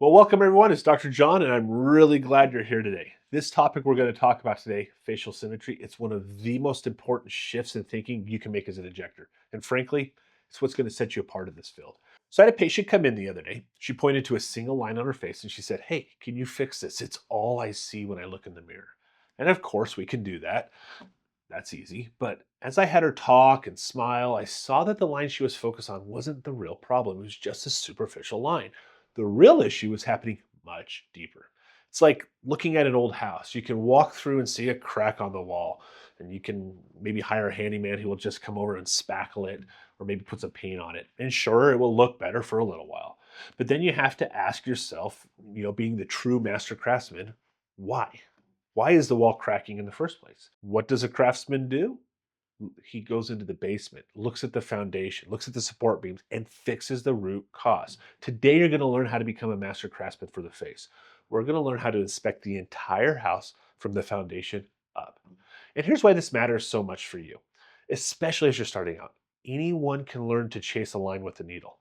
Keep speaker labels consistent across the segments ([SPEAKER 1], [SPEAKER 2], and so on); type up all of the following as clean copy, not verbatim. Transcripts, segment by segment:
[SPEAKER 1] Well, welcome everyone. It's Dr. John, and I'm really glad you're here today. This topic we're going to talk about today, facial symmetry, it's one of the most important shifts in thinking you can make as an injector. And frankly, it's what's going to set you apart in this field. So I had a patient come in the other day. She pointed to a single line on her face and she said, "Hey, can you fix this? It's all I see when I look in the mirror." And of course, we can do that. That's easy. But as I had her talk and smile, I saw that the line she was focused on wasn't the real problem. It was just a superficial line. The real issue was happening much deeper. It's like looking at an old house. You can walk through and see a crack on the wall, and you can maybe hire a handyman who will just come over and spackle it or maybe put some paint on it. And sure, it will look better for a little while. But then you have to ask yourself, being the true master craftsman, why? Why is the wall cracking in the first place? What does a craftsman do? He goes into the basement, looks at the foundation, looks at the support beams, and fixes the root cause. Today, you're going to learn how to become a master craftsman for the face. We're going to learn how to inspect the entire house from the foundation up. And here's why this matters so much for you, especially as you're starting out. Anyone can learn to chase a line with a needle.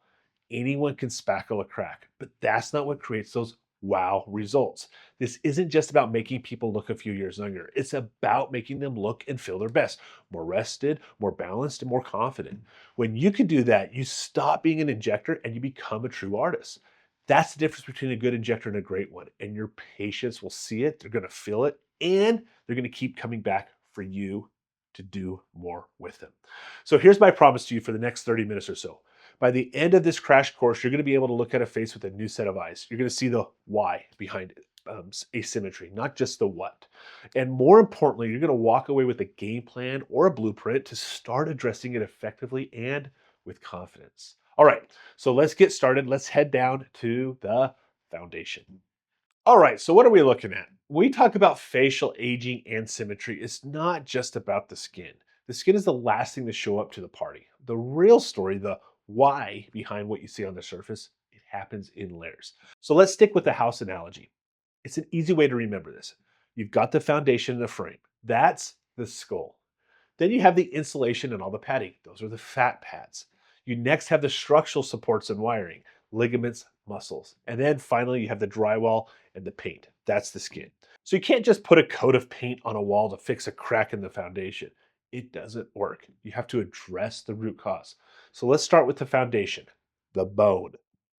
[SPEAKER 1] Anyone can spackle a crack, but that's not what creates those wow results. This isn't just about making people look a few years younger. It's about making them look and feel their best, more rested, more balanced, and more confident. When you can do that, you stop being an injector and you become a true artist. That's the difference between a good injector and a great one. And your patients will see it, they're going to feel it, and they're going to keep coming back for you to do more with them. So here's my promise to you for the next 30 minutes or so. By the end of this crash course, you're going to be able to look at a face with a new set of eyes. You're going to see the why behind it, asymmetry, not just the what. And more importantly, you're going to walk away with a game plan or a blueprint to start addressing it effectively and with confidence. All right, so let's get started. Let's head down to the foundation. All right, so what are we looking at? When we talk about facial aging and symmetry, it's not just about the skin. The skin is the last thing to show up to the party. The real story, the why behind what you see on the surface, it happens in layers. So let's stick with the house analogy. It's an easy way to remember this. You've got the foundation and the frame. That's the skull. Then you have the insulation and all the padding. Those are the fat pads. You next have the structural supports and wiring, ligaments, muscles. And then finally, you have the drywall and the paint. That's the skin. So you can't just put a coat of paint on a wall to fix a crack in the foundation. It doesn't work. You have to address the root cause. So let's start with the foundation, the bone.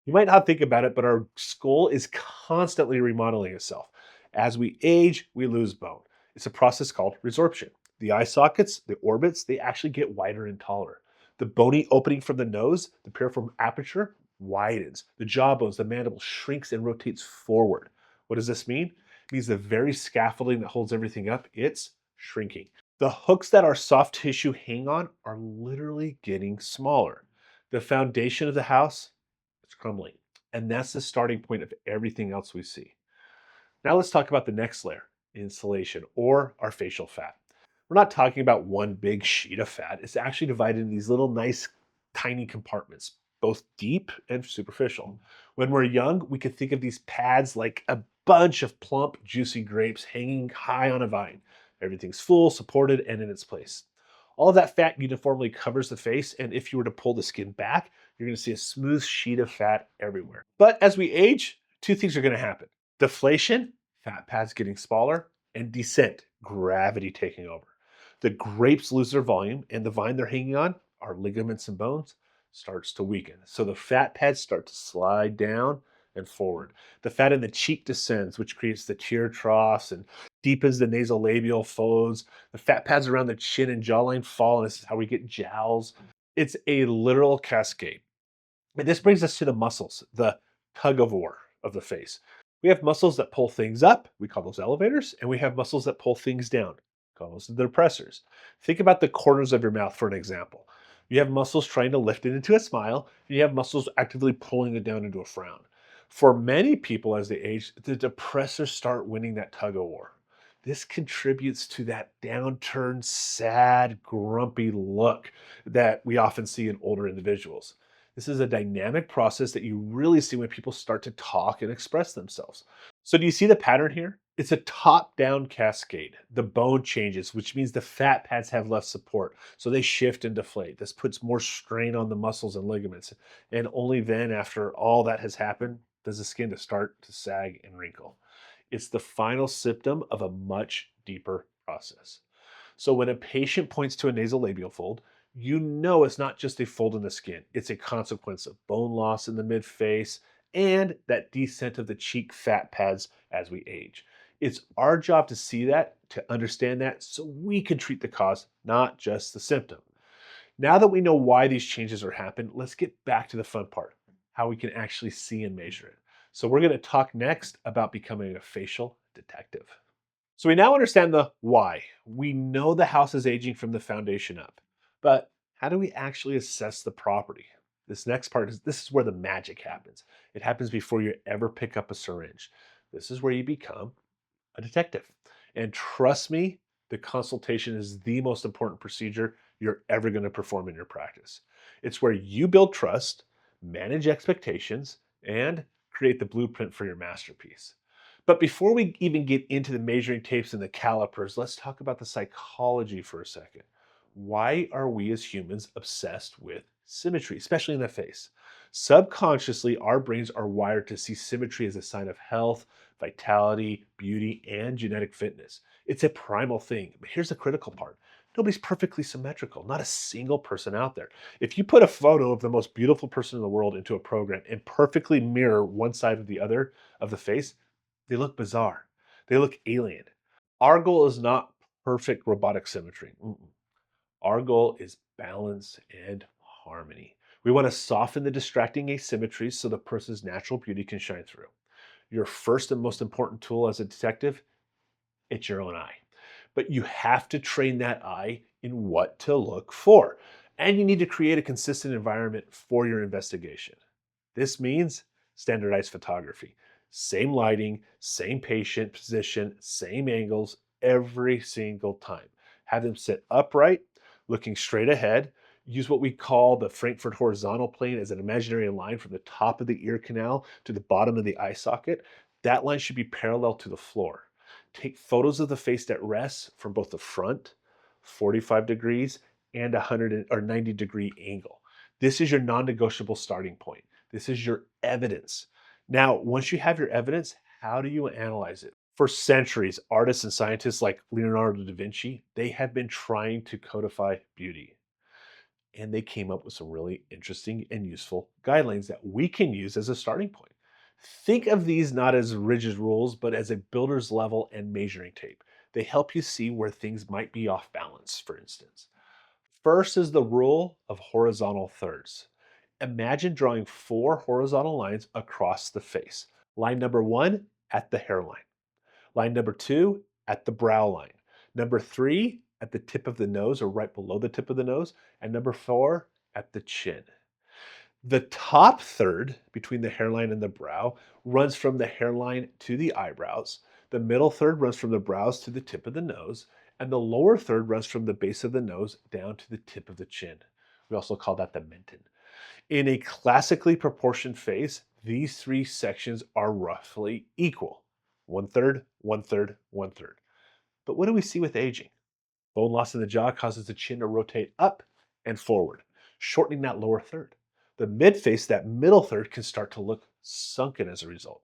[SPEAKER 1] You might not think about it, but our skull is constantly remodeling itself. As we age, we lose bone. It's a process called resorption. The eye sockets, the orbits, they actually get wider and taller. The bony opening from the nose, the piriform aperture, widens. The jawbones, the mandible shrinks and rotates forward. What does this mean? It means the very scaffolding that holds everything up, it's shrinking. The hooks that our soft tissue hang on are literally getting smaller. The foundation of the house, it's crumbling. And that's the starting point of everything else we see. Now let's talk about the next layer, insulation or our facial fat. We're not talking about one big sheet of fat. It's actually divided in these little nice tiny compartments, both deep and superficial. When we're young, we could think of these pads like a bunch of plump, juicy grapes hanging high on a vine. Everything's full, supported, and in its place. All of that fat uniformly covers the face, and if you were to pull the skin back, you're going to see a smooth sheet of fat everywhere. But as we age, two things are going to happen: deflation, fat pads getting smaller, and descent, gravity taking over. The grapes lose their volume, and the vine they're hanging on, our ligaments and bones, starts to weaken. So the fat pads start to slide down and forward. The fat in the cheek descends, which creates the tear troughs and deepens the nasolabial folds. The fat pads around the chin and jawline fall, and this is how we get jowls. It's a literal cascade. And this brings us to the muscles, the tug of war of the face. We have muscles that pull things up, we call those elevators, and we have muscles that pull things down, we call those the depressors. Think about the corners of your mouth for an example. You have muscles trying to lift it into a smile, and you have muscles actively pulling it down into a frown. For many people as they age, the depressors start winning that tug of war. This contributes to that downturned, sad, grumpy look that we often see in older individuals. This is a dynamic process that you really see when people start to talk and express themselves. So, do you see the pattern here? It's a top down cascade. The bone changes, which means the fat pads have less support. So they shift and deflate. This puts more strain on the muscles and ligaments. And only then, after all that has happened, does the skin to start to sag and wrinkle. It's the final symptom of a much deeper process. So when a patient points to a nasolabial fold, you know it's not just a fold in the skin, it's a consequence of bone loss in the midface and that descent of the cheek fat pads as we age. It's our job to see that, to understand that, so we can treat the cause, not just the symptom. Now that we know why these changes are happening, let's get back to the fun part, how we can actually see and measure it. So we're going to talk next about becoming a facial detective. So we now understand the why. We know the house is aging from the foundation up. But how do we actually assess the property? This is where the magic happens. It happens before you ever pick up a syringe. This is where you become a detective. And trust me, the consultation is the most important procedure you're ever going to perform in your practice. It's where you build trust, manage expectations, and create the blueprint for your masterpiece. But before we even get into the measuring tapes and the calipers, let's talk about the psychology for a second. Why are we as humans obsessed with symmetry, especially in the face? Subconsciously, our brains are wired to see symmetry as a sign of health, vitality, beauty, and genetic fitness. It's a primal thing. But here's the critical part. Nobody's perfectly symmetrical, not a single person out there. If you put a photo of the most beautiful person in the world into a program and perfectly mirror one side of the other of the face, they look bizarre. They look alien. Our goal is not perfect robotic symmetry. Our goal is balance and harmony. We want to soften the distracting asymmetries so the person's natural beauty can shine through. Your first and most important tool as a detective, it's your own eye. But you have to train that eye in what to look for. And you need to create a consistent environment for your investigation. This means standardized photography. Same lighting, same patient position, same angles every single time. Have them sit upright, looking straight ahead. Use what we call the Frankfurt horizontal plane as an imaginary line from the top of the ear canal to the bottom of the eye socket. That line should be parallel to the floor. Take photos of the face at rest from both the front, 45 degrees, and 90-degree angle. This is your non-negotiable starting point. This is your evidence. Now, once you have your evidence, how do you analyze it? For centuries, artists and scientists like Leonardo da Vinci, they have been trying to codify beauty. And they came up with some really interesting and useful guidelines that we can use as a starting point. Think of these not as rigid rules, but as a builder's level and measuring tape. They help you see where things might be off balance, for instance. First is the rule of horizontal thirds. Imagine drawing 4 horizontal lines across the face. Line number 1 at the hairline. Line number 2 at the brow line. Number 3 at the tip of the nose or right below the tip of the nose. And number 4 at the chin. The top third between the hairline and the brow runs from the hairline to the eyebrows. The middle third runs from the brows to the tip of the nose. And the lower third runs from the base of the nose down to the tip of the chin. We also call that the menton. In a classically proportioned face, these 3 sections are roughly equal. 1/3, 1/3, 1/3. But what do we see with aging? Bone loss in the jaw causes the chin to rotate up and forward, shortening that lower third. The midface, that middle third, can start to look sunken as a result.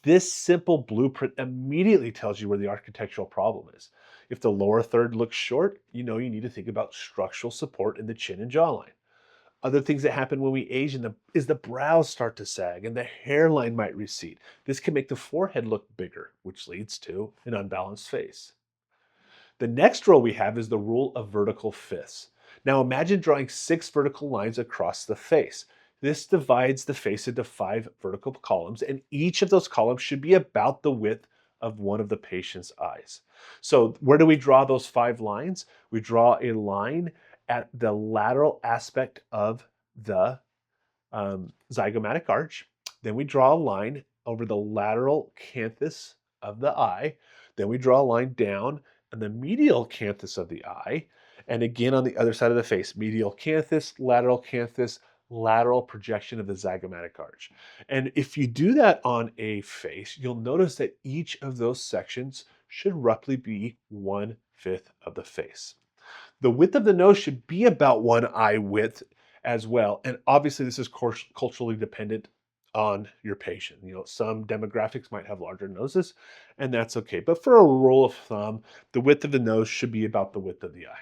[SPEAKER 1] This simple blueprint immediately tells you where the architectural problem is. If the lower third looks short, you know you need to think about structural support in the chin and jawline. Other things that happen when we age is the brows start to sag and the hairline might recede. This can make the forehead look bigger, which leads to an unbalanced face. The next rule we have is the rule of vertical fifths. Now imagine drawing 6 vertical lines across the face. This divides the face into 5 vertical columns, and each of those columns should be about the width of one of the patient's eyes. So where do we draw those 5 lines? We draw a line at the lateral aspect of the zygomatic arch. Then we draw a line over the lateral canthus of the eye. Then we draw a line down on the medial canthus of the eye. And again on the other side of the face, medial canthus, lateral projection of the zygomatic arch. And if you do that on a face, you'll notice that each of those sections should roughly be 1/5 of the face. The width of the nose should be about one eye width as well. And obviously, this is culturally dependent on your patient. Some demographics might have larger noses, and that's okay. But for a rule of thumb, the width of the nose should be about the width of the eye.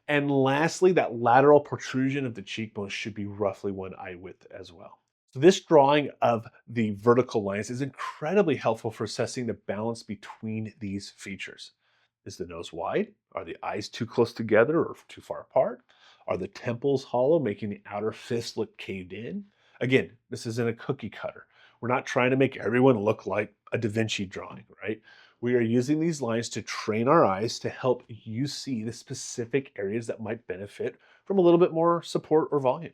[SPEAKER 1] And lastly, that lateral protrusion of the cheekbone should be roughly one eye width as well. So this drawing of the vertical lines is incredibly helpful for assessing the balance between these features. Is the nose wide? Are the eyes too close together or too far apart? Are the temples hollow, making the outer fist look caved in? Again, this isn't a cookie cutter. We're not trying to make everyone look like a Da Vinci drawing, right? We are using these lines to train our eyes to help you see the specific areas that might benefit from a little bit more support or volume.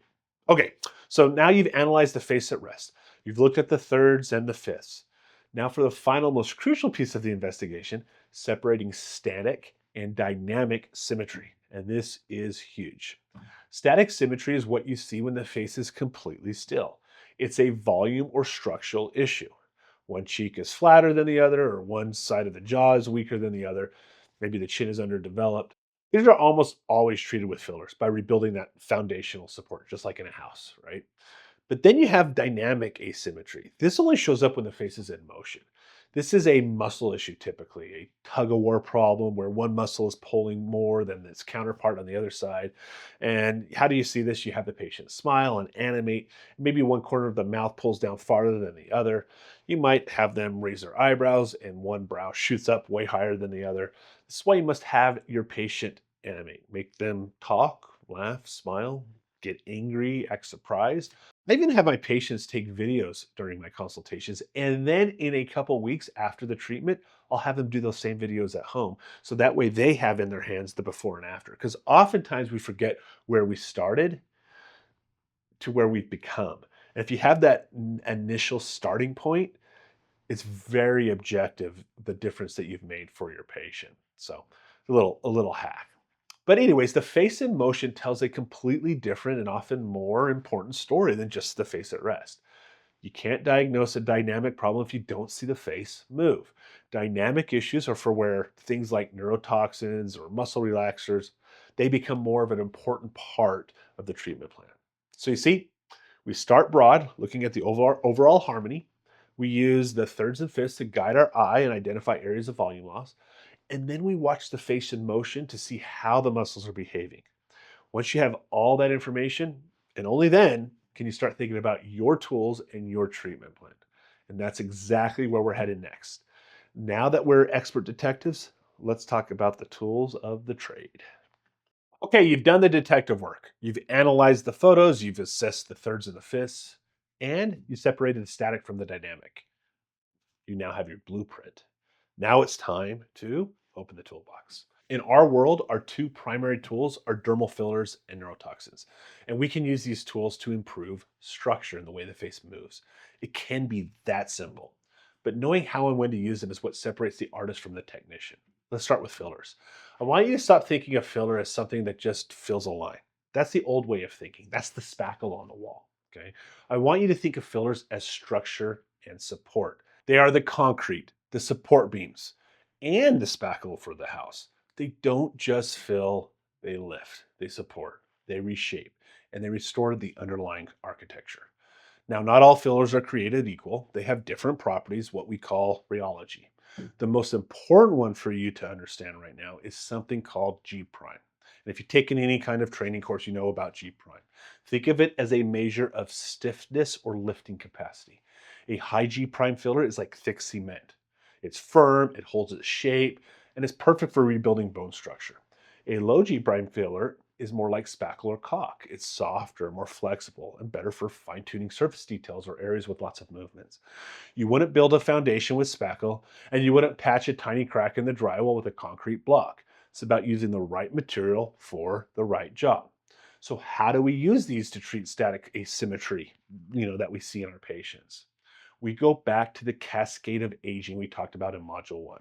[SPEAKER 1] Okay, so now you've analyzed the face at rest. You've looked at the thirds and the fifths. Now for the final, most crucial piece of the investigation, separating static and dynamic symmetry. And this is huge. Static symmetry is what you see when the face is completely still. It's a volume or structural issue. One cheek is flatter than the other, or one side of the jaw is weaker than the other. Maybe the chin is underdeveloped. These are almost always treated with fillers by rebuilding that foundational support, just like in a house, right? But then you have dynamic asymmetry. This only shows up when the face is in motion. This is a muscle issue typically, a tug of war problem where one muscle is pulling more than its counterpart on the other side. And how do you see this? You have the patient smile and animate. Maybe one corner of the mouth pulls down farther than the other. You might have them raise their eyebrows and one brow shoots up way higher than the other. This is why you must have your patient animate. Make them talk, laugh, smile, get angry, act surprised. I even have my patients take videos during my consultations, and then in a couple weeks after the treatment, I'll have them do those same videos at home. So that way they have in their hands the before and after. Because oftentimes we forget where we started to where we've become. And if you have that initial starting point, it's very objective, the difference that you've made for your patient. So a little hack. But anyways, the face in motion tells a completely different and often more important story than just the face at rest. You can't diagnose a dynamic problem if you don't see the face move. Dynamic issues are for where things like neurotoxins or muscle relaxers, they become more of an important part of the treatment plan. So you see, we start broad, looking at the overall harmony. We use the thirds and fifths to guide our eye and identify areas of volume loss. And then we watch the face in motion to see how the muscles are behaving. Once you have all that information, and only then can you start thinking about your tools and your treatment plan. And that's exactly where we're headed next. Now that we're expert detectives, let's talk about the tools of the trade. Okay, you've done the detective work. You've analyzed the photos, you've assessed the thirds and the fifths, and you separated the static from the dynamic. You now have your blueprint. Now it's time to open the toolbox. In our world, our two primary tools are dermal fillers and neurotoxins. And we can use these tools to improve structure in the way the face moves. It can be that simple. But knowing how and when to use them is what separates the artist from the technician. Let's start with fillers. I want you to stop thinking of filler as something that just fills a line. That's the old way of thinking. That's the spackle on the wall. Okay. I want you to think of fillers as structure and support. They are the concrete, the support beams, and the spackle for the house. They don't just fill, they lift, they support, they reshape, and they restore the underlying architecture. Now, not all fillers are created equal. They have different properties, what we call rheology. The most important one for you to understand right now is something called G prime. And if you've taken any kind of training course, you know about G prime. Think of it as a measure of stiffness or lifting capacity. A high G prime filler is like thick cement. It's firm, it holds its shape, and it's perfect for rebuilding bone structure. A low G prime filler is more like spackle or caulk. It's softer, more flexible, and better for fine-tuning surface details or areas with lots of movements. You wouldn't build a foundation with spackle, and you wouldn't patch a tiny crack in the drywall with a concrete block. It's about using the right material for the right job. So how do we use these to treat static asymmetry, that we see in our patients? We go back to the cascade of aging we talked about in module 1.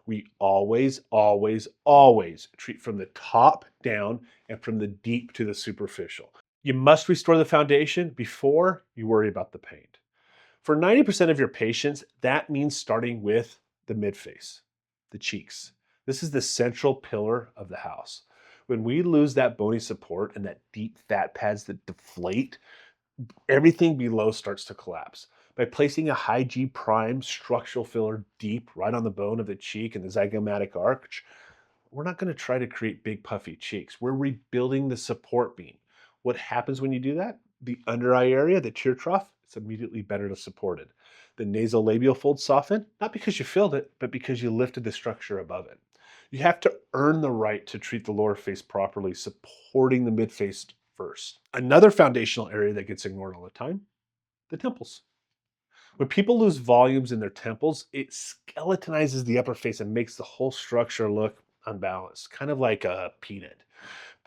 [SPEAKER 1] We always, always, always treat from the top down and from the deep to the superficial. You must restore the foundation before you worry about the paint. For 90% of your patients, that means starting with the midface, the cheeks. This is the central pillar of the house. When we lose that bony support and that deep fat pads that deflate, everything below starts to collapse. By placing a high G prime structural filler deep right on the bone of the cheek and the zygomatic arch, we're not going to try to create big puffy cheeks. We're rebuilding the support beam. What happens when you do that? The under eye area, the tear trough, it's immediately better to support it. The nasolabial folds soften, not because you filled it, but because you lifted the structure above it. You have to earn the right to treat the lower face properly, supporting the mid face first. Another foundational area that gets ignored all the time, the temples. When people lose volumes in their temples, it skeletonizes the upper face and makes the whole structure look unbalanced, kind of like a peanut.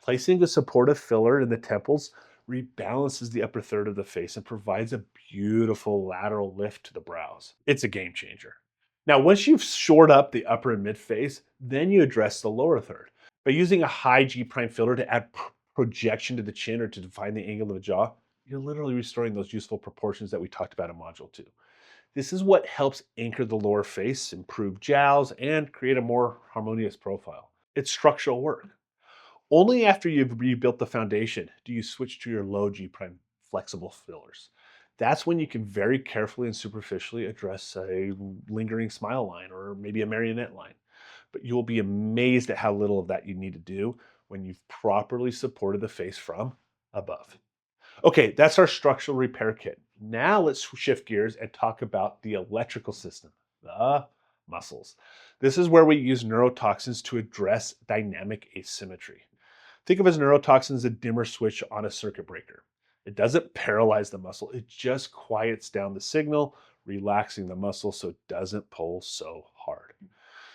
[SPEAKER 1] Placing a supportive filler in the temples rebalances the upper third of the face and provides a beautiful lateral lift to the brows. It's a game changer. Now, once you've shored up the upper and mid face, then you address the lower third. By using a high G prime filler to add projection to the chin or to define the angle of the jaw, you're literally restoring those useful proportions that we talked about in module 2. This is what helps anchor the lower face, improve jowls, and create a more harmonious profile. It's structural work. Only after you've rebuilt the foundation do you switch to your low G prime flexible fillers. That's when you can very carefully and superficially address a lingering smile line or maybe a marionette line. But you will be amazed at how little of that you need to do when you've properly supported the face from above. Okay, that's our structural repair kit. Now let's shift gears and talk about the electrical system, the muscles. This is where we use neurotoxins to address dynamic asymmetry. Think of as neurotoxin as a dimmer switch on a circuit breaker. It doesn't paralyze the muscle, it just quiets down the signal, relaxing the muscle so it doesn't pull so hard.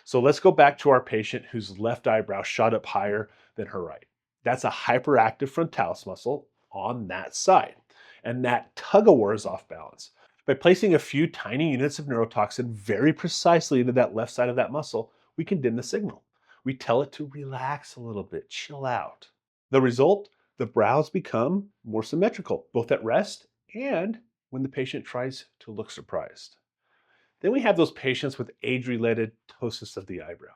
[SPEAKER 1] So let's go back to our patient whose left eyebrow shot up higher than her right. That's a hyperactive frontalis muscle on that side. And that tug of war is off balance. By placing a few tiny units of neurotoxin very precisely into that left side of that muscle, we can dim the signal. We tell it to relax a little bit, chill out. The result? The brows become more symmetrical, both at rest and when the patient tries to look surprised. Then we have those patients with age-related ptosis of the eyebrow.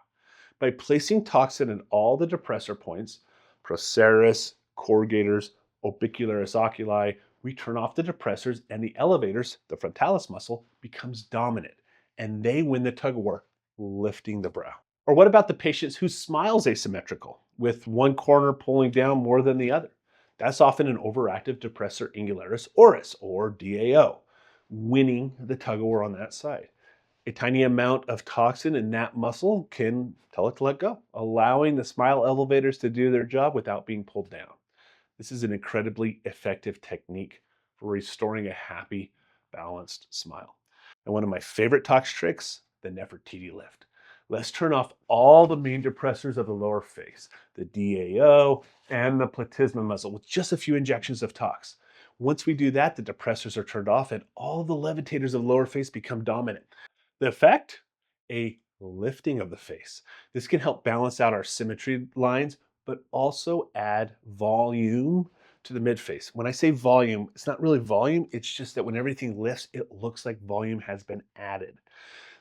[SPEAKER 1] By placing toxin in all the depressor points, procerus, corrugators, orbicularis oculi, we turn off the depressors and the elevators, the frontalis muscle, becomes dominant and they win the tug of war, lifting the brow. Or what about the patients whose smile's asymmetrical, with one corner pulling down more than the other? That's often an overactive depressor angularis oris, or DAO, winning the tug of war on that side. A tiny amount of toxin in that muscle can tell it to let go, allowing the smile elevators to do their job without being pulled down. This is an incredibly effective technique for restoring a happy, balanced smile. And one of my favorite tox tricks, the Nefertiti lift. Let's turn off all the main depressors of the lower face, the DAO and the platysma muscle with just a few injections of tox. Once we do that, the depressors are turned off and all the levitators of the lower face become dominant. The effect? A lifting of the face. This can help balance out our symmetry lines, but also add volume to the mid face. When I say volume, it's not really volume, it's just that when everything lifts, it looks like volume has been added.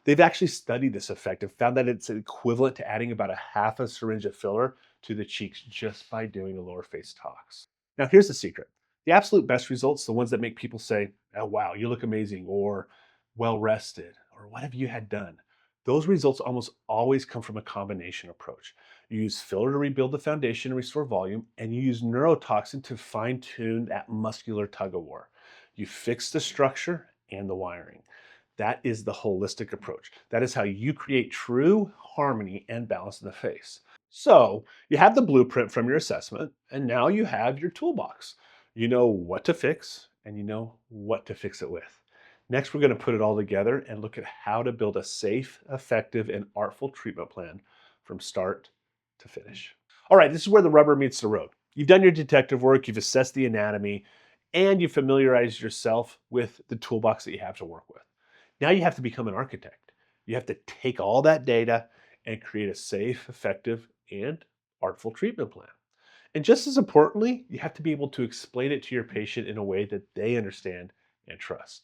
[SPEAKER 1] They've actually studied this effect and found that it's equivalent to adding about a half a syringe of filler to the cheeks just by doing a lower face tox. Now, here's the secret. The absolute best results, the ones that make people say, oh, wow, you look amazing, or well rested, or what have you had done? Those results almost always come from a combination approach. You use filler to rebuild the foundation and restore volume, and you use neurotoxin to fine tune that muscular tug of war. You fix the structure and the wiring. That is the holistic approach. That is how you create true harmony and balance in the face. So you have the blueprint from your assessment, and now you have your toolbox. You know what to fix, and you know what to fix it with. Next, we're going to put it all together and look at how to build a safe, effective, and artful treatment plan from start to finish. All right, this is where the rubber meets the road. You've done your detective work, you've assessed the anatomy, and you've familiarized yourself with the toolbox that you have to work with. Now you have to become an architect. You have to take all that data and create a safe, effective, and artful treatment plan. And just as importantly, you have to be able to explain it to your patient in a way that they understand and trust.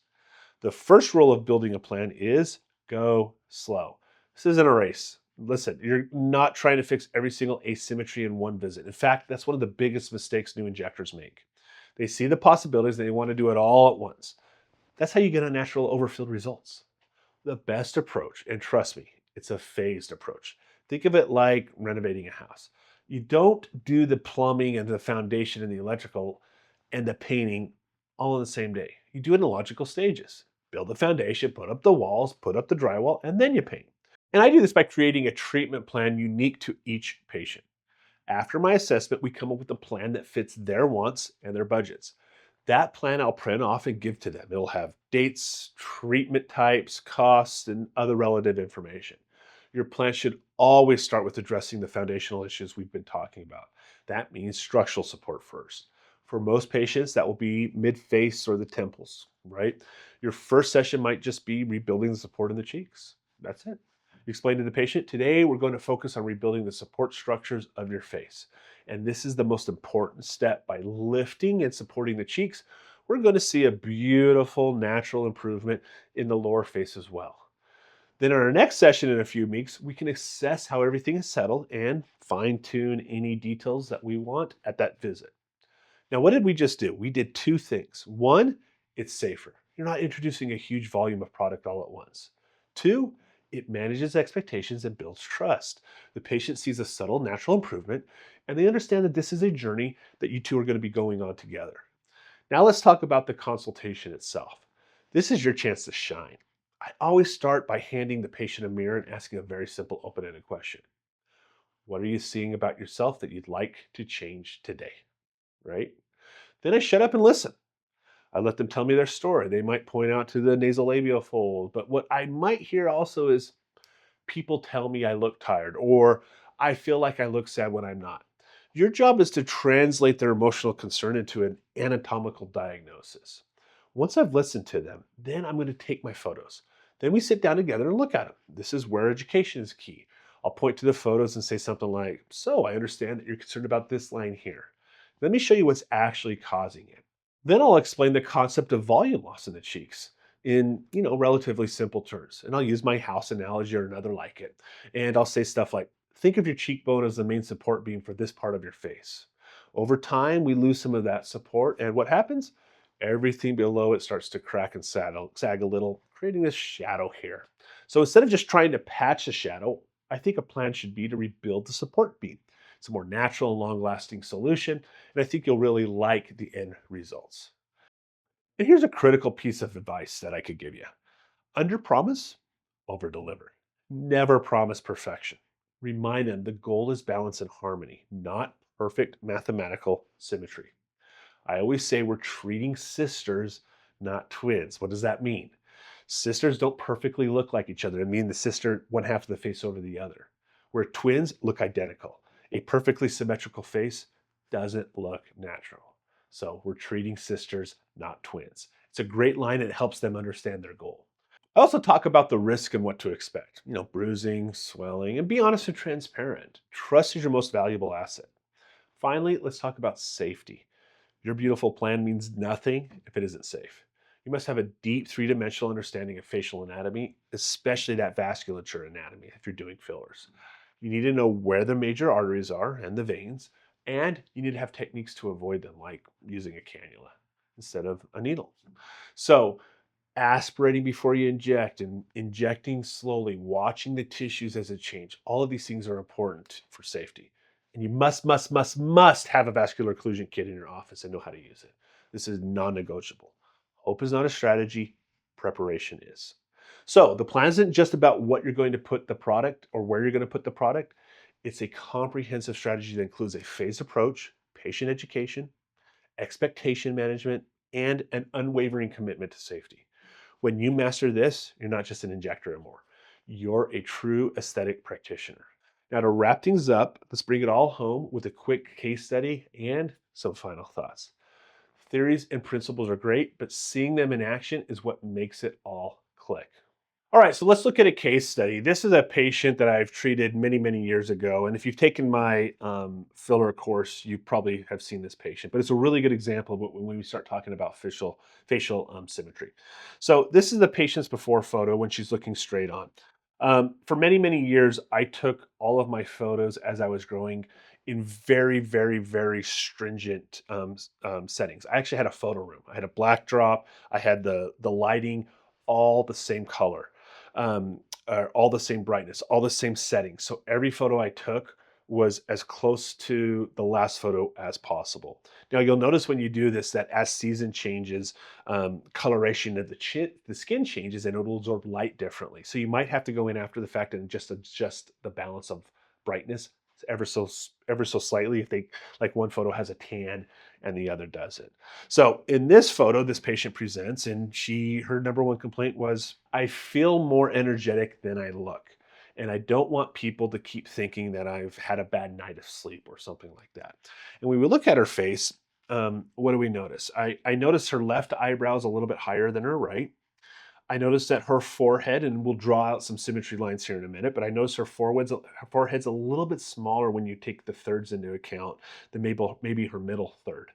[SPEAKER 1] The first rule of building a plan is go slow. This isn't a race. Listen, you're not trying to fix every single asymmetry in one visit. In fact, that's one of the biggest mistakes new injectors make. They see the possibilities and they want to do it all at once. That's how you get unnatural overfilled results. The best approach, and trust me, it's a phased approach. Think of it like renovating a house. You don't do the plumbing and the foundation and the electrical and the painting all in the same day. You do it in logical stages. Build the foundation, put up the walls, put up the drywall, and then you paint. And I do this by creating a treatment plan unique to each patient. After my assessment, we come up with a plan that fits their wants and their budgets. That plan I'll print off and give to them. It'll have dates, treatment types, costs, and other relative information. Your plan should always start with addressing the foundational issues we've been talking about. That means structural support first. For most patients, that will be mid face or the temples, right? Your first session might just be rebuilding the support in the cheeks. That's it. You explain to the patient, today we're going to focus on rebuilding the support structures of your face. And this is the most important step. By lifting and supporting the cheeks, we're going to see a beautiful natural improvement in the lower face as well. Then in our next session in a few weeks, we can assess how everything is settled and fine tune any details that we want at that visit. Now, what did we just do? We did two things. One, it's safer. You're not introducing a huge volume of product all at once. Two, it manages expectations and builds trust. The patient sees a subtle natural improvement and they understand that this is a journey that you two are going to be going on together. Now, let's talk about the consultation itself. This is your chance to shine. I always start by handing the patient a mirror and asking a very simple open ended question. What are you seeing about yourself that you'd like to change today? Right? Then I shut up and listen. I let them tell me their story. They might point out to the nasolabial fold, but what I might hear also is people tell me I look tired or I feel like I look sad when I'm not. Your job is to translate their emotional concern into an anatomical diagnosis. Once I've listened to them, then I'm going to take my photos. Then we sit down together and look at them. This is where education is key. I'll point to the photos and say something like, so I understand that you're concerned about this line here. Let me show you what's actually causing it. Then I'll explain the concept of volume loss in the cheeks in, relatively simple terms. And I'll use my house analogy or another like it. And I'll say stuff like, think of your cheekbone as the main support beam for this part of your face. Over time, we lose some of that support. And what happens? Everything below it starts to crack and sag a little, creating this shadow here. So instead of just trying to patch the shadow, I think a plan should be to rebuild the support beam. It's a more natural and long lasting solution. And I think you'll really like the end results. And here's a critical piece of advice that I could give you: under promise, over deliver. Never promise perfection. Remind them the goal is balance and harmony, not perfect mathematical symmetry. I always say we're treating sisters, not twins. What does that mean? Sisters don't perfectly look like each other. I mean the sister one half of the face over the other. Where twins look identical. A perfectly symmetrical face doesn't look natural. So we're treating sisters, not twins. It's a great line and it helps them understand their goal. I also talk about the risk and what to expect. Bruising, swelling, and be honest and transparent. Trust is your most valuable asset. Finally, let's talk about safety. Your beautiful plan means nothing if it isn't safe. You must have a deep three-dimensional understanding of facial anatomy, especially that vasculature anatomy if you're doing fillers. You need to know where the major arteries are and the veins, and you need to have techniques to avoid them, like using a cannula instead of a needle. So, aspirating before you inject and injecting slowly, watching the tissues as it change. All of these things are important for safety. And you must have a vascular occlusion kit in your office and know how to use it. This is non-negotiable. Hope is not a strategy, preparation is. So the plan isn't just about what you're going to put the product or where you're going to put the product. It's a comprehensive strategy that includes a phased approach, patient education, expectation management, and an unwavering commitment to safety. When you master this, you're not just an injector anymore. You're a true aesthetic practitioner. Now, to wrap things up, let's bring it all home with a quick case study and some final thoughts. Theories and principles are great, but seeing them in action is what makes it all click. All right, so let's look at a case study. This is a patient that I've treated many, many years ago. And if you've taken my filler course, you probably have seen this patient. But it's a really good example of when we start talking about facial symmetry. So this is the patient's before photo when she's looking straight on. For many, many years, I took all of my photos as I was growing in very, very, very stringent settings. I actually had a photo room. I had a black drop. I had the lighting all the same color, um, all the same brightness, all the same settings. So every photo I took was as close to the last photo as possible. Now you'll notice when you do this that as season changes, coloration of the skin changes, and it'll absorb light differently. So you might have to go in after the fact and just adjust the balance of brightness ever so slightly if they like one photo has a tan and the other doesn't. So in this photo, this patient presents and her number one complaint was, I feel more energetic than I look. And I don't want people to keep thinking that I've had a bad night of sleep or something like that. And when we look at her face, what do we notice? I notice her left eyebrow is a little bit higher than her right. I noticed that her forehead, and we'll draw out some symmetry lines here in a minute, but I noticed her forehead's a little bit smaller when you take the thirds into account than maybe her middle third.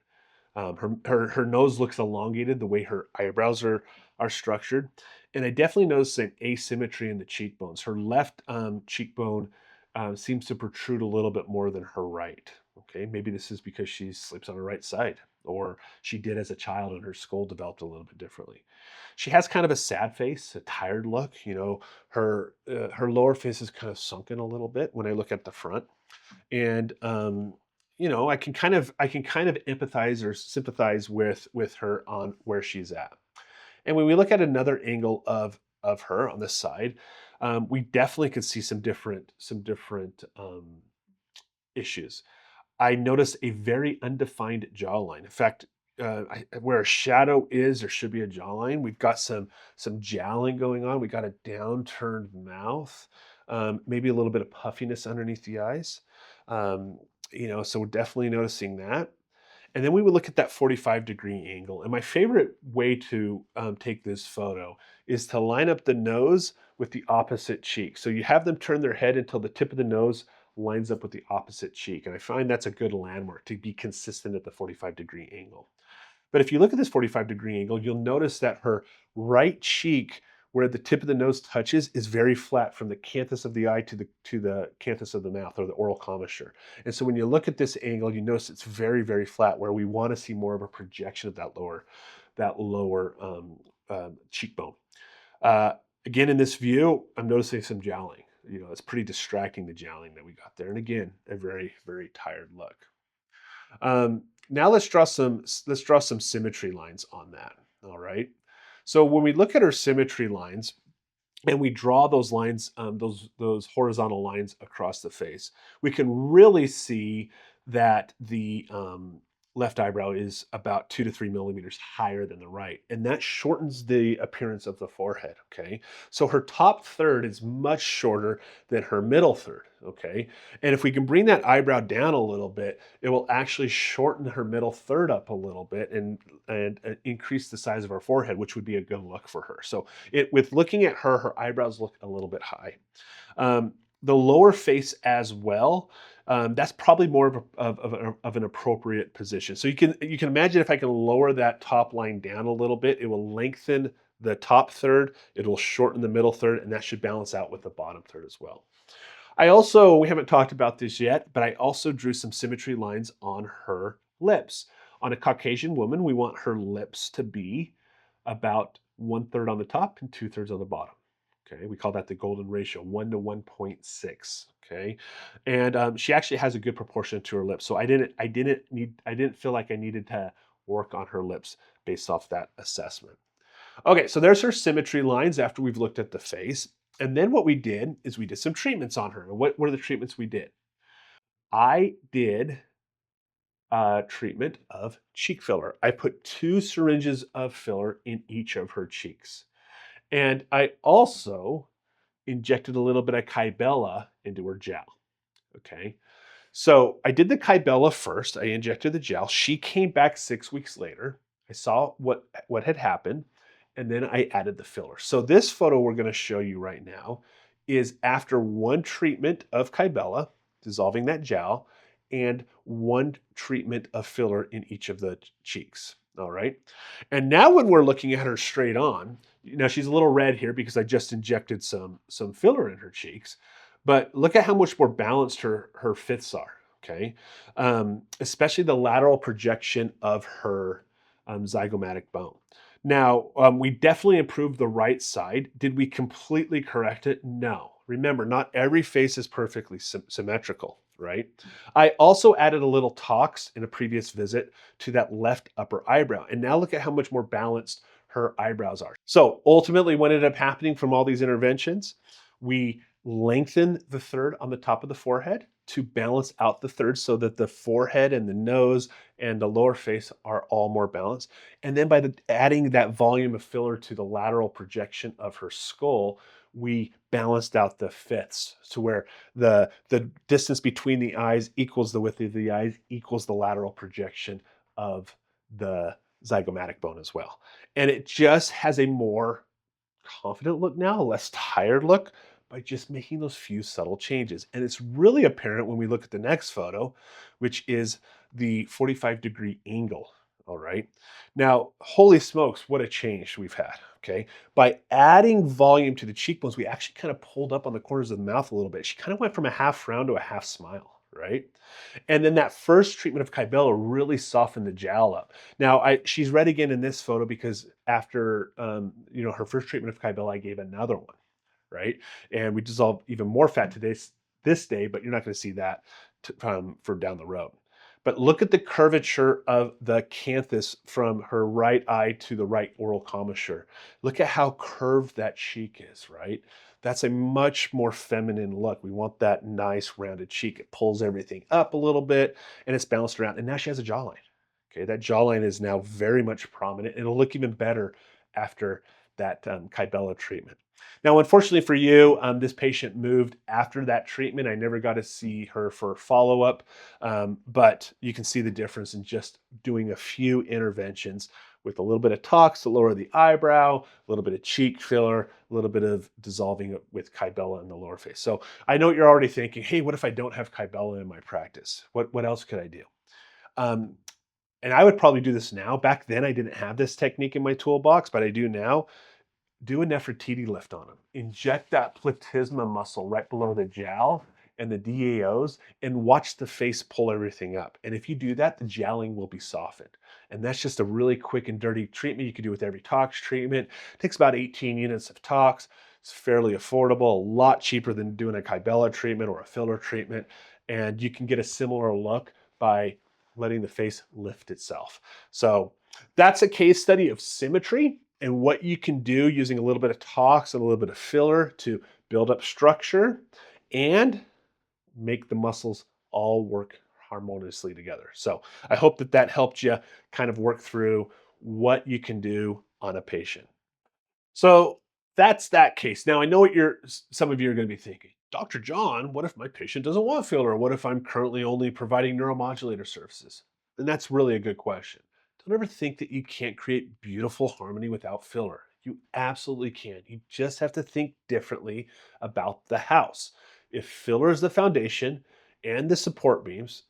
[SPEAKER 1] Her nose looks elongated the way her eyebrows are structured, and I definitely noticed an asymmetry in the cheekbones. Her left cheekbone seems to protrude a little bit more than her right. Okay, maybe this is because she sleeps on her right side, or she did as a child and her skull developed a little bit differently. She has kind of a sad face, a tired look. Her lower face is kind of sunken a little bit when I look at the front, and I can kind of empathize or sympathize with her on where she's at. And when we look at another angle of her on this side, we definitely could see some different issues. I noticed a very undefined jawline. In fact, where a shadow is, there should be a jawline. We've got some jowling going on. We got a downturned mouth, maybe a little bit of puffiness underneath the eyes. Um, so we're definitely noticing that. And then we would look at that 45-degree angle. And my favorite way to take this photo is to line up the nose with the opposite cheek. So you have them turn their head until the tip of the nose lines up with the opposite cheek. And I find that's a good landmark to be consistent at the 45-degree angle. But if you look at this 45-degree angle, you'll notice that her right cheek, where the tip of the nose touches, is very flat from the canthus of the eye to the canthus of the mouth, or the oral commissure. And so when you look at this angle, you notice it's very, very flat, where we want to see more of a projection of that lower cheekbone. Uh, Again, in this view, I'm noticing some jowling. It's pretty distracting, the jowling that we got there. And again, a very, very tired look. Now let's draw some symmetry lines on that. All right. So when we look at our symmetry lines and we draw those lines, those horizontal lines across the face, we can really see that the left eyebrow is about 2 to 3 millimeters higher than the right, and that shortens the appearance of the forehead. Okay, so her top third is much shorter than her middle third. Okay, and if we can bring that eyebrow down a little bit, it will actually shorten her middle third up a little bit and increase the size of her forehead, which would be a good look for her. So with looking at her eyebrows look a little bit high. The lower face as well. That's probably more of an appropriate position. So you can imagine if I can lower that top line down a little bit, it will lengthen the top third, it will shorten the middle third, and that should balance out with the bottom third as well. We haven't talked about this yet, but I also drew some symmetry lines on her lips. On a Caucasian woman, we want her lips to be about 1/3 on the top and 2/3 on the bottom. Okay, we call that the golden ratio, 1 to 1.6. Okay, and she actually has a good proportion to her lips, so I didn't feel like I needed to work on her lips based off that assessment. Okay, so there's her symmetry lines after we've looked at the face. And then what we did is we did some treatments on her. And what were the treatments we did? I did a treatment of cheek filler. I put 2 syringes of filler in each of her cheeks. And I also injected a little bit of Kybella into her jowl. Okay. So I did the Kybella first. I injected the gel. She came back 6 weeks later. I saw what had happened, and then I added the filler. So this photo we're going to show you right now is after one treatment of Kybella, dissolving that gel, and one treatment of filler in each of the cheeks. All right. And now when we're looking at her straight on, now she's a little red here because I just injected some filler in her cheeks. But look at how much more balanced her fifths are. okay? Especially the lateral projection of her zygomatic bone. Now, we definitely improved the right side. Did we completely correct it? No. Remember, not every face is perfectly symmetrical, right? I also added a little tox in a previous visit to that left upper eyebrow. And now look at how much more balanced her eyebrows are. So ultimately, what ended up happening from all these interventions, we lengthen the third on the top of the forehead to balance out the third so that the forehead and the nose and the lower face are all more balanced. And then by adding that volume of filler to the lateral projection of her skull, we balanced out the fifths to where the distance between the eyes equals the width of the eyes equals the lateral projection of the zygomatic bone as well. And it just has a more confident look now, a less tired look by just making those few subtle changes. And it's really apparent when we look at the next photo, which is the 45-degree angle. All right. Now, holy smokes, what a change we've had. Okay. By adding volume to the cheekbones, we actually kind of pulled up on the corners of the mouth a little bit. She kind of went from a half frown to a half smile. Right. And then that first treatment of Kybella really softened the jowl up. Now, she's red again in this photo because after her first treatment of Kybella, I gave another one, right? And we dissolved even more fat today, this day, but you're not going to see that for down the road. But look at the curvature of the canthus from her right eye to the right oral commissure. Look at how curved that cheek is, right? That's a much more feminine look. We want that nice rounded cheek. It pulls everything up a little bit and it's balanced around. And now she has a jawline. Okay, that jawline is now very much prominent. It'll look even better after that Kybella treatment. Now, unfortunately for you, this patient moved after that treatment. I never got to see her for follow-up, but you can see the difference in just doing a few interventions with a little bit of tox to lower the eyebrow, a little bit of cheek filler, a little bit of dissolving it with Kybella in the lower face. So I know you're already thinking, hey, what if I don't have Kybella in my practice? What else could I do? Um, and I would probably do this now. Back then, I didn't have this technique in my toolbox, but I do now. Do a Nefertiti lift on them. Inject that platysma muscle right below the jowl and the DAOs and watch the face pull everything up. And if you do that, the jowling will be softened. And that's just a really quick and dirty treatment you can do with every tox treatment. It takes about 18 units of tox. It's fairly affordable, a lot cheaper than doing a Kybella treatment or a filler treatment. And you can get a similar look by letting the face lift itself. So that's a case study of symmetry and what you can do using a little bit of tox and a little bit of filler to build up structure and make the muscles all work harmoniously together. So I hope that that helped you kind of work through what you can do on a patient. So that's that case. Now I know what some of you are going to be thinking. Dr. John, what if my patient doesn't want filler? What if I'm currently only providing neuromodulator services? And that's really a good question. Don't ever think that you can't create beautiful harmony without filler. You absolutely can. You just have to think differently about the house. If filler is the foundation and the support beams,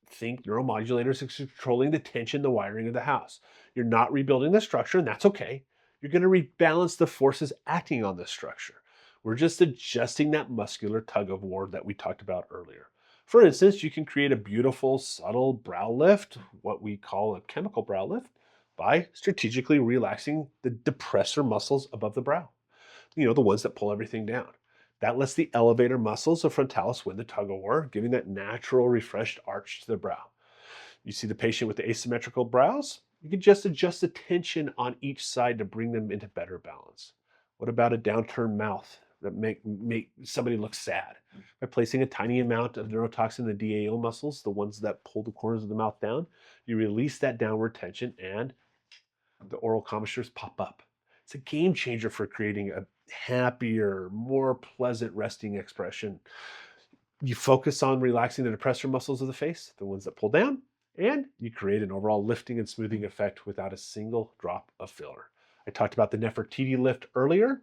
[SPEAKER 1] think neuromodulators are controlling the tension, the wiring of the house. You're not rebuilding the structure, and that's okay. You're going to rebalance the forces acting on this structure. We're just adjusting that muscular tug of war that we talked about earlier. For instance, you can create a beautiful, subtle brow lift, what we call a chemical brow lift, by strategically relaxing the depressor muscles above the brow, the ones that pull everything down. That lets the elevator muscles of frontalis win the tug of war, giving that natural, refreshed arch to the brow. You see the patient with the asymmetrical brows? You can just adjust the tension on each side to bring them into better balance. What about a downturned mouth that make somebody look sad? By placing a tiny amount of neurotoxin in the DAO muscles, the ones that pull the corners of the mouth down, you release that downward tension and the oral commissures pop up. It's a game changer for creating a happier, more pleasant resting expression. You focus on relaxing the depressor muscles of the face, the ones that pull down, and you create an overall lifting and smoothing effect without a single drop of filler. I talked about the Nefertiti lift earlier.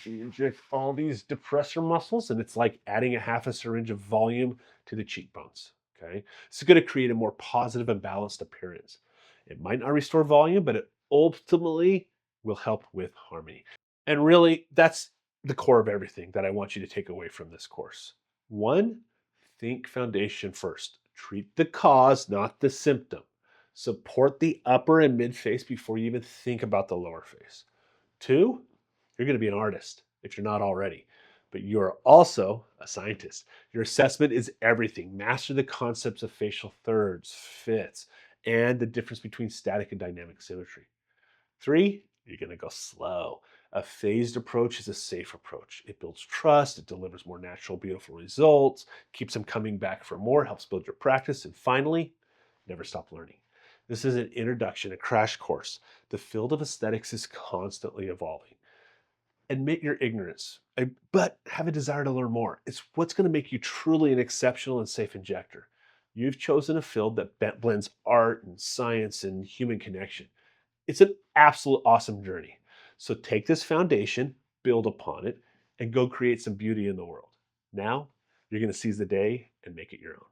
[SPEAKER 1] You inject all these depressor muscles, and it's like adding a half a syringe of volume to the cheekbones. Okay, this is going to create a more positive and balanced appearance. It might not restore volume, but it ultimately will help with harmony. And really, that's the core of everything that I want you to take away from this course. One, think foundation first. Treat the cause, not the symptom. Support the upper and mid face before you even think about the lower face. Two, you're going to be an artist if you're not already, but you're also a scientist. Your assessment is everything. Master the concepts of facial thirds, fits, and the difference between static and dynamic symmetry. Three, you're going to go slow. A phased approach is a safe approach. It builds trust, it delivers more natural, beautiful results, keeps them coming back for more, helps build your practice. And finally, never stop learning. This is an introduction, a crash course. The field of aesthetics is constantly evolving. Admit your ignorance, but have a desire to learn more. It's what's going to make you truly an exceptional and safe injector. You've chosen a field that blends art and science and human connection. It's an absolute awesome journey. So take this foundation, build upon it, and go create some beauty in the world. Now, you're going to seize the day and make it your own.